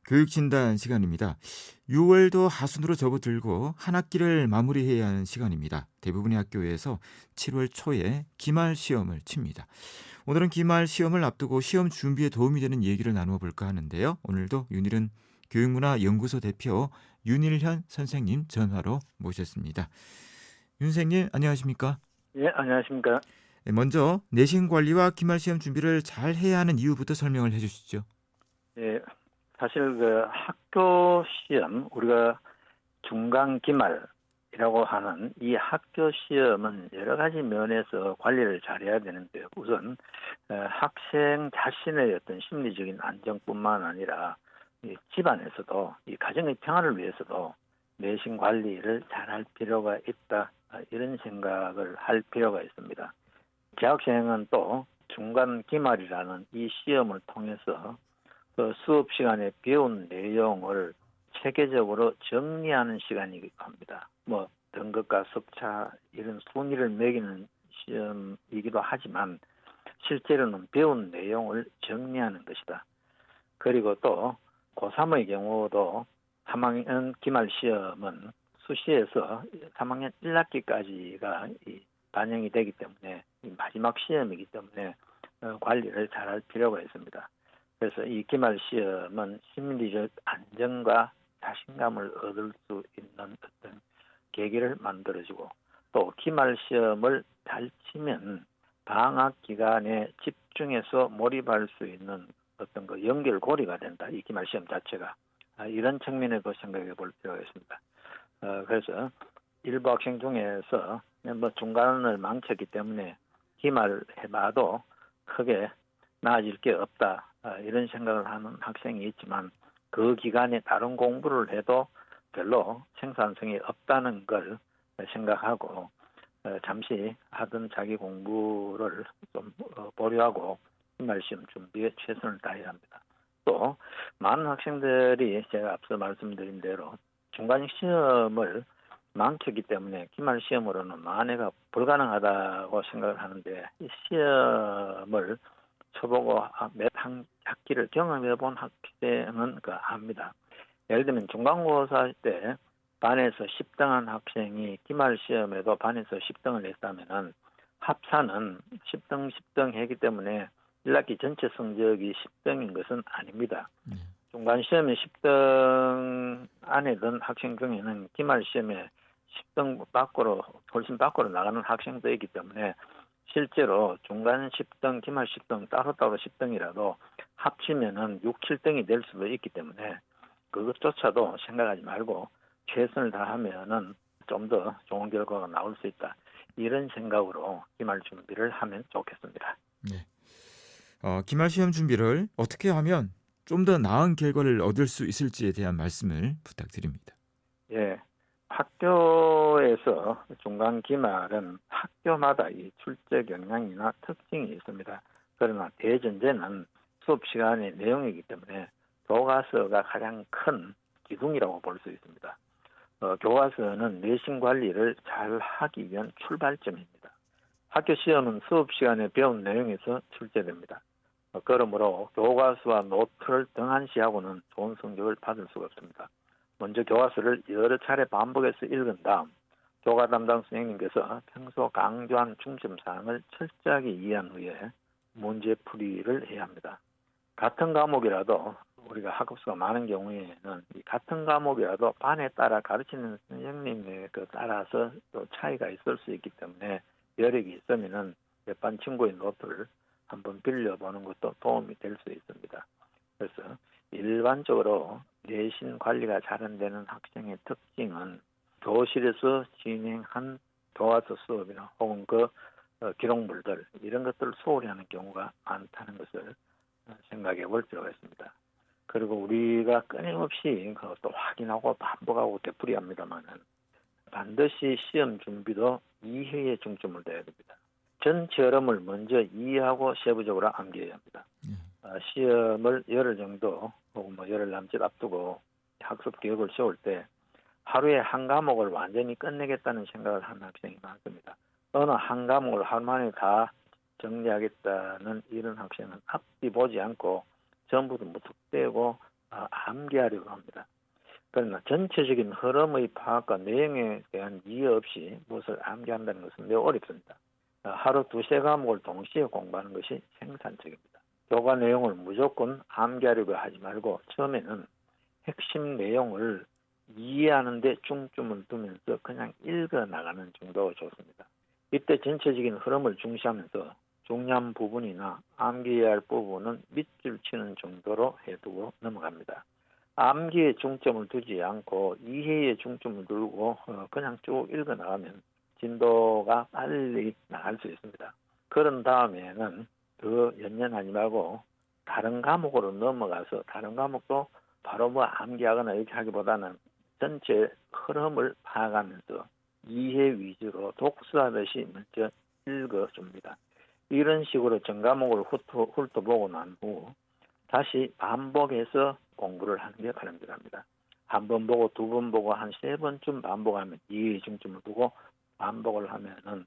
교육진단 시간입니다. 6월도 하순으로 접어들고 한 학기를 마무리해야 하는 시간입니다. 대부분의 학교에서 7월 초에 기말 시험을 칩니다. 오늘은 기말 시험을 앞두고 시험 준비에 도움이 되는 얘기를 나누어 볼까 하는데요. 오늘도 윤일은 교육문화연구소 대표 윤일현 선생님 전화로 모셨습니다. 윤 선생님 안녕하십니까? 예, 안녕하십니까. 네, 먼저 내신 관리와 기말 시험 준비를 잘 해야 하는 이유부터 설명을 해주시죠. 예, 사실 그 학교 시험, 우리가 중간 기말이라고 하는 이 학교 시험은 여러 가지 면에서 관리를 잘해야 되는데요. 우선 학생 자신의 어떤 심리적인 안정뿐만 아니라 이 집안에서도 이 가정의 평화를 위해서도 내신 관리를 잘할 필요가 있다. 이런 생각을 할 필요가 있습니다. 재학생은 또 중간 기말이라는 이 시험을 통해서 그 수업 시간에 배운 내용을 체계적으로 정리하는 시간이기도 합니다. 뭐 등급과 섭차 이런 순위를 매기는 시험이기도 하지만 실제로는 배운 내용을 정리하는 것이다. 그리고 또 고3의 경우도 3학년 기말 시험은 수시에서 3학년 1학기까지가 반영이 되기 때문에 마지막 시험이기 때문에 관리를 잘할 필요가 있습니다. 그래서 이 기말 시험은 심리적 안정과 자신감을 얻을 수 있는 어떤 계기를 만들어주고 또 기말 시험을 잘 치면 방학 기간에 집중해서 몰입할 수 있는 어떤 그 연결고리가 된다. 이 기말 시험 자체가. 이런 측면에도 생각해 볼 필요가 있습니다. 그래서 일부 학생 중에서 뭐 중간을 망쳤기 때문에 기말 해봐도 크게 나아질 게 없다. 이런 생각을 하는 학생이 있지만 그 기간에 다른 공부를 해도 별로 생산성이 없다는 걸 생각하고 잠시 하던 자기 공부를 좀 보류하고 기말 시험 준비에 최선을 다해야 합니다. 또 많은 학생들이 제가 앞서 말씀드린 대로 중간 시험을 망쳤기 때문에 기말 시험으로는 만회가 불가능하다고 생각을 하는데 이 시험을 쳐보고 몇 학기를 경험해본 학생은 합니다. 예를 들면 중간고사 때 반에서 10등한 학생이 기말 시험에도 반에서 10등을 했다면은 합산은 10등, 10등 했기 때문에 1학기 전체 성적이 10등인 것은 아닙니다. 중간 시험에 10등 안에 든 학생 중에는 기말 시험에 10등 밖으로 훨씬 밖으로 나가는 학생도 있기 때문에 실제로 중간 10등, 기말 10등 따로따로 10등이라도 합치면은 6, 7등이 될 수도 있기 때문에 그것조차도 생각하지 말고 최선을 다하면은 좀 더 좋은 결과가 나올 수 있다. 이런 생각으로 기말 준비를 하면 좋겠습니다. 네. 기말 시험 준비를 어떻게 하면 좀 더 나은 결과를 얻을 수 있을지에 대한 말씀을 부탁드립니다. 예. 학교에서 중간 기말은 학교마다 이 출제 경향이나 특징이 있습니다. 그러나 대전제는 수업 시간의 내용이기 때문에 교과서가 가장 큰 기둥이라고 볼 수 있습니다. 교과서는 내신 관리를 잘 하기 위한 출발점입니다. 학교 시험은 수업 시간에 배운 내용에서 출제됩니다. 그러므로 교과서와 노트를 등한시하고는 좋은 성적을 받을 수가 없습니다. 먼저 교과서를 여러 차례 반복해서 읽은 다음 교과 담당 선생님께서 평소 강조한 중점사항을 철저하게 이해한 후에 문제풀이를 해야 합니다. 같은 과목이라도 우리가 학급수가 많은 경우에는 이 같은 과목이라도 반에 따라 가르치는 선생님에 따라서 또 차이가 있을 수 있기 때문에 여력이 있으면은 옆반 친구의 노트를 한번 빌려보는 것도 도움이 될 수 있습니다. 그래서 일반적으로 내신 관리가 잘 안 되는 학생의 특징은 교실에서 진행한 교과서 수업이나 혹은 기록물들 이런 것들을 소홀히 하는 경우가 많다는 것을 생각해 볼 필요가 있습니다. 그리고 우리가 끊임없이 그것도 확인하고 반복하고 되풀이합니다만은 반드시 시험 준비도 이해에 중점을 둬야 됩니다. 전체 흐름을 먼저 이해하고 세부적으로 암기해야 합니다. 시험을 열흘 정도 혹은 열흘 남짓 앞두고 학습 계획을 세울 때 하루에 한 과목을 완전히 끝내겠다는 생각을 하는 학생이 많습니다. 어느 한 과목을 하루 만에 다 정리하겠다는 이런 학생은 앞뒤 보지 않고 전부도 무턱대고 암기하려고 합니다. 그러나 전체적인 흐름의 파악과 내용에 대한 이해 없이 무엇을 암기한다는 것은 매우 어렵습니다. 하루 두세 과목을 동시에 공부하는 것이 생산적입니다. 교과 내용을 무조건 암기하려고 하지 말고 처음에는 핵심 내용을 이해하는 데 중점을 두면서 그냥 읽어 나가는 정도가 좋습니다. 이때 전체적인 흐름을 중시하면서 중요한 부분이나 암기해야 할 부분은 밑줄 치는 정도로 해두고 넘어갑니다. 암기에 중점을 두지 않고 이해에 중점을 두고 그냥 쭉 읽어 나가면 진도가 빨리 나갈 수 있습니다. 그런 다음에는 더 연연하지 말고 다른 과목으로 넘어가서 다른 과목도 바로 뭐 암기하거나 이렇게 하기보다는 전체 흐름을 파악하면서 이해 위주로 독서하듯이 먼저 읽어줍니다. 이런 식으로 전 과목을 훑어보고 난 후 다시 반복해서 공부를 하는 게 바람직합니다. 한 번 보고 두 번 보고 한 세 번쯤 반복하면 이해에 중점을 두고 반복을 하면은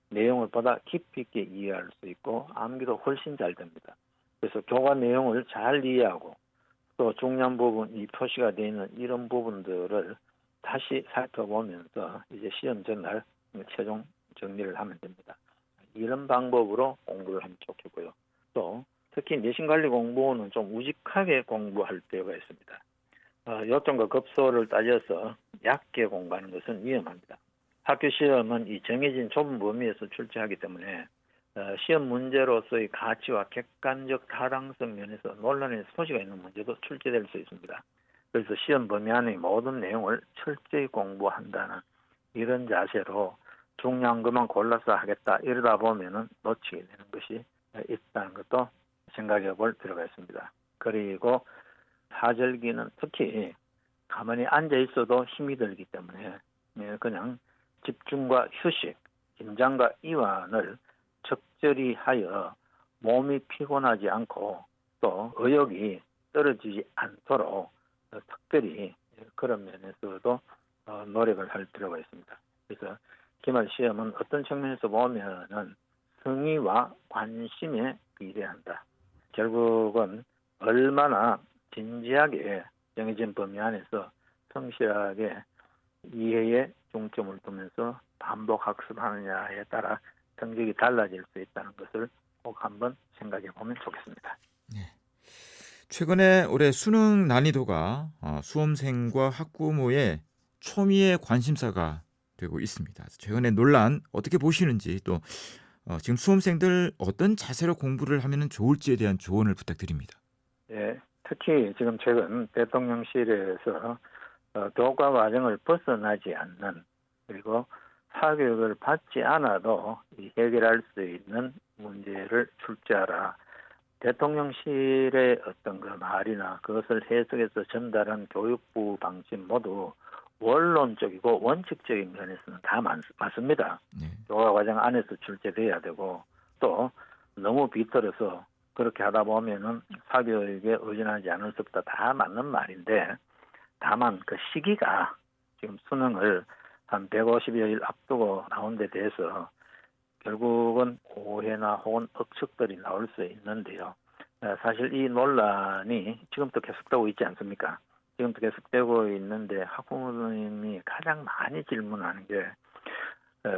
내용을 보다 깊이 있게 이해할 수 있고 암기도 훨씬 잘 됩니다. 그래서 교과 내용을 잘 이해하고 또 중요한 부분, 이 표시가 되어 있는 이런 부분들을 다시 살펴보면서 이제 시험 전날 최종 정리를 하면 됩니다. 이런 방법으로 공부를 하면 좋겠고요. 또 특히 내신관리 공부는 좀 우직하게 공부할 때가 있습니다. 요점과 급소를 따져서 얕게 공부하는 것은 위험합니다. 학교 시험은 이 정해진 좁은 범위에서 출제하기 때문에 시험 문제로서의 가치와 객관적 타당성 면에서 논란의 소지가 있는 문제도 출제될 수 있습니다. 그래서 시험 범위 안의 모든 내용을 철저히 공부한다는 이런 자세로 중요한 것만 골라서 하겠다 이러다 보면은 놓치게 되는 것이 있다는 것도 생각해 볼 필요가 있습니다. 그리고 사절기는 특히 가만히 앉아 있어도 힘이 들기 때문에 그냥 집중과 휴식, 긴장과 이완을 적절히 하여 몸이 피곤하지 않고 또 의욕이 떨어지지 않도록 특별히 그런 면에서도 노력을 할 필요가 있습니다. 그래서 기말 시험은 어떤 측면에서 보면은 성의와 관심에 비례한다. 결국은 얼마나 진지하게 정해진 범위 안에서 성실하게 이해에 중점을 두면서 반복 학습하느냐에 따라 성적이 달라질 수 있다는 것을 꼭 한번 생각해 보면 좋겠습니다. 네. 최근에 올해 수능 난이도가 수험생과 학부모의 초미의 관심사가 되고 있습니다. 최근에 논란 어떻게 보시는지 또 지금 수험생들 어떤 자세로 공부를 하면 좋을지에 대한 조언을 부탁드립니다. 예, 특히 지금 최근 대통령실에서 교과 과정을 벗어나지 않는 그리고 사교육을 받지 않아도 해결할 수 있는 문제를 출제하라. 대통령실의 어떤 그 말이나 그것을 해석해서 전달한 교육부 방침 모두 원론적이고 원칙적인 면에서는 다 맞습니다. 네. 교과 과정 안에서 출제돼야 되고 또 너무 비틀어서 그렇게 하다 보면은 사교육에 의존하지 않을 수 없다. 다 맞는 말인데 다만 그 시기가 지금 수능을 한 150여일 앞두고 나온 데 대해서 결국은 오해나 혹은 억측들이 나올 수 있는데요. 사실 이 논란이 지금도 계속되고 있지 않습니까? 지금도 계속되고 있는데 학부모님이 가장 많이 질문하는 게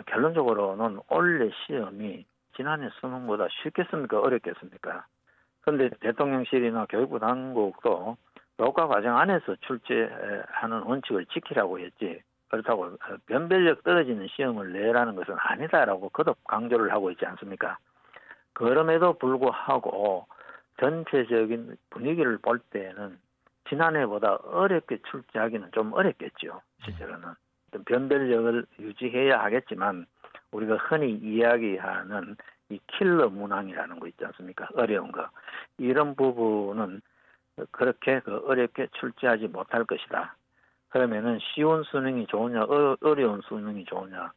결론적으로는 올해 시험이 지난해 수능보다 쉽겠습니까? 어렵겠습니까? 그런데 대통령실이나 교육부 당국도 교과 과정 안에서 출제하는 원칙을 지키라고 했지 그렇다고 변별력 떨어지는 시험을 내라는 것은 아니다라고 거듭 강조를 하고 있지 않습니까? 그럼에도 불구하고 전체적인 분위기를 볼 때는 지난해보다 어렵게 출제하기는 좀 어렵겠죠. 실제로는. 변별력을 유지해야 하겠지만 우리가 흔히 이야기하는 이 킬러 문항이라는 거 있지 않습니까? 어려운 거. 이런 부분은 그렇게 어렵게 출제하지 못할 것이다. 그러면은 쉬운 수능이 좋으냐, 어려운 수능이 좋으냐.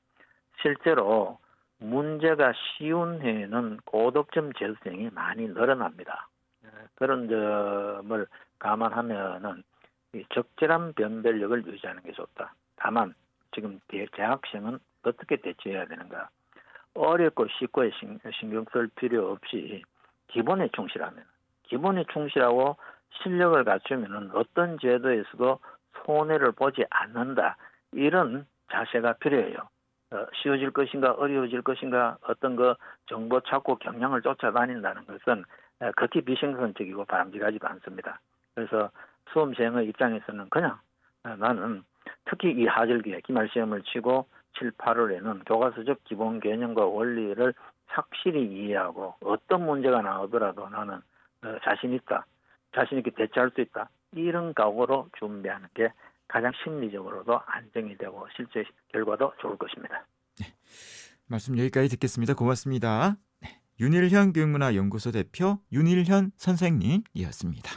실제로 문제가 쉬운 해에는 고득점 재수생이 많이 늘어납니다. 그런 점을 감안하면은 적절한 변별력을 유지하는 게 좋다. 다만 지금 재학생은 어떻게 대처해야 되는가? 어렵고 쉽고에 신경 쓸 필요 없이 기본에 충실하면 기본에 충실하고 실력을 갖추면은 어떤 제도에서도 손해를 보지 않는다. 이런 자세가 필요해요. 쉬워질 것인가 어려워질 것인가 어떤 그 정보 찾고 경향을 쫓아다닌다는 것은 극히 비생산적이고 바람직하지도 않습니다. 그래서 수험생의 입장에서는 그냥 나는 특히 이 하절기에 기말시험을 치고 7, 8월에는 교과서적 기본 개념과 원리를 확실히 이해하고 어떤 문제가 나오더라도 나는 자신 있다. 자신 있게 대처할 수 있다. 이런 각오로 준비하는 게 가장 심리적으로도 안정이 되고 실제 결과도 좋을 것입니다. 말씀 여기까지 듣겠습니다. 고맙습니다. 윤일현 교육문화연구소 대표 윤일현 선생님이었습니다.